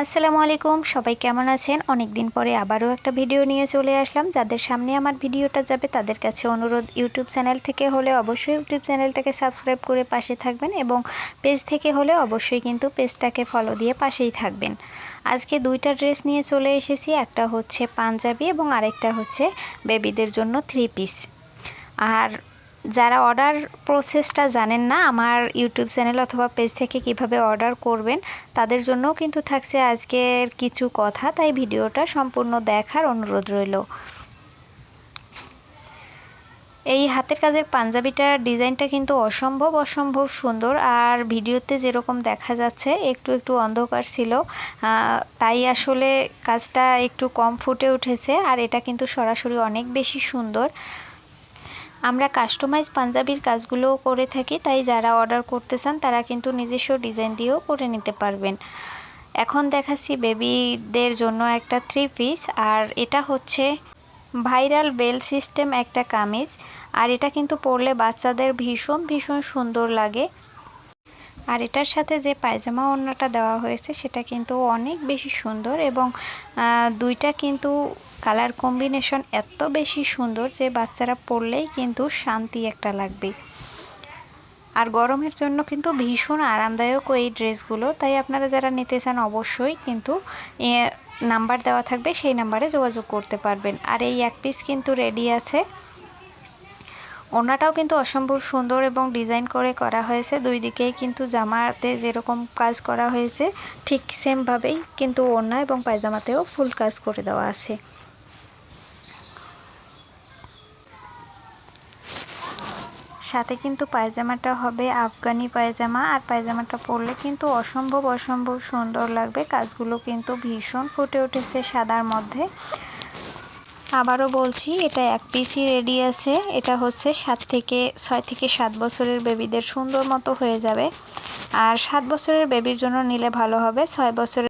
আসসালামু আলাইকুম, সবাই কেমন আছেন? অনেক দিন পরে আবারও একটা ভিডিও নিয়ে চলে আসলাম। যাদের সামনে আমার ভিডিওটা যাবে তাদের কাছে অনুরোধ, ইউটিউব চ্যানেল থেকে হলে অবশ্যই ইউটিউব চ্যানেলটাকে সাবস্ক্রাইব করে পাশে থাকবেন এবং পেজ থেকে হলে অবশ্যই কিন্তু পেজটাকে ফলো দিয়ে পাশেই থাকবেন। আজকে দুইটা ড্রেস নিয়ে চলে এসেছি, একটা হচ্ছে পাঞ্জাবি এবং আরেকটা হচ্ছে বেবিদের জন্য 3 পিস। আর যারা অর্ডার প্রসেসটা জানেন না, আমার ইউটিউব চ্যানেল অথবা পেজ থেকে কিভাবে অর্ডার করবেন তাদের জন্যও কিন্তু থাকছে আজকের কিছু কথা, তাই ভিডিওটা সম্পূর্ণ দেখার অনুরোধ রইল। এই হাতের কাজের পাঞ্জাবিটার ডিজাইনটা কিন্তু অসম্ভব সুন্দর, আর ভিডিওতে যেরকম দেখা যাচ্ছে একটু একটু অন্ধকার ছিল, তাই আসলে কাজটা একটু কম ফুটে উঠেছে। আর এটা কিন্তু সরাসরি অনেক বেশি সুন্দর। আমরা কাস্টমাইজ পাঞ্জাবির কাজগুলোও করে থাকি, তাই যারা অর্ডার করতে চান তারা কিন্তু নিজস্ব ডিজাইন দিয়েও করে নিতে পারবেন। এখন দেখাচ্ছি বেবিদের জন্য একটা 3 পিস, আর এটা হচ্ছে ভাইরাল বেল সিস্টেম একটা কামিজ। আর এটা কিন্তু পরলে বাচ্চাদের ভীষণ সুন্দর লাগে। আর এটার সাথে যে পায়জামা ওড়নাটা দেওয়া হয়েছে সেটা কিন্তু অনেক বেশি সুন্দর, এবং দুইটা কিন্তু কালার কম্বিনেশন এত বেশি সুন্দর যে বাচ্চারা পরলেই কিন্তু শান্তি একটা লাগবে। আর গরমের জন্য কিন্তু ভীষণ আরামদায়ক এই ড্রেসগুলো, তাই আপনারা যারা নিতে চান অবশ্যই কিন্তু নাম্বার দেওয়া থাকবে, সেই নাম্বারে যোগাযোগ করতে পারবেন। আর এই এক পিস কিন্তু রেডি আছে। ওড়নাটাও কিন্তু অসম্ভব সুন্দর এবং ডিজাইন করে করা হয়েছে। দুই দিকেই কিন্তু জামাতে যেরকম কাজ করা হয়েছে ঠিক সেমভাবেই কিন্তু ওড়না এবং পায়জামাতেও ফুল কাজ করে দেওয়া আছে। সাথে কিন্তু পায়জামাটা হবে আফগানি পায়জামা, আর পায়জামাটা পরলে কিন্তু অসম্ভব সুন্দর লাগবে। কাজগুলো কিন্তু ভীষণ ফুটে উঠেছে সাদার মধ্যে। আবারও বলছি, এটা এক পিসই রেডি আছে। এটা হচ্ছে 6 থেকে 7 বছরের বেবিদের সুন্দর মতো হয়ে যাবে। আর 7 বছরের বেবির জন্য নিলে ভালো হবে, 6 বছরের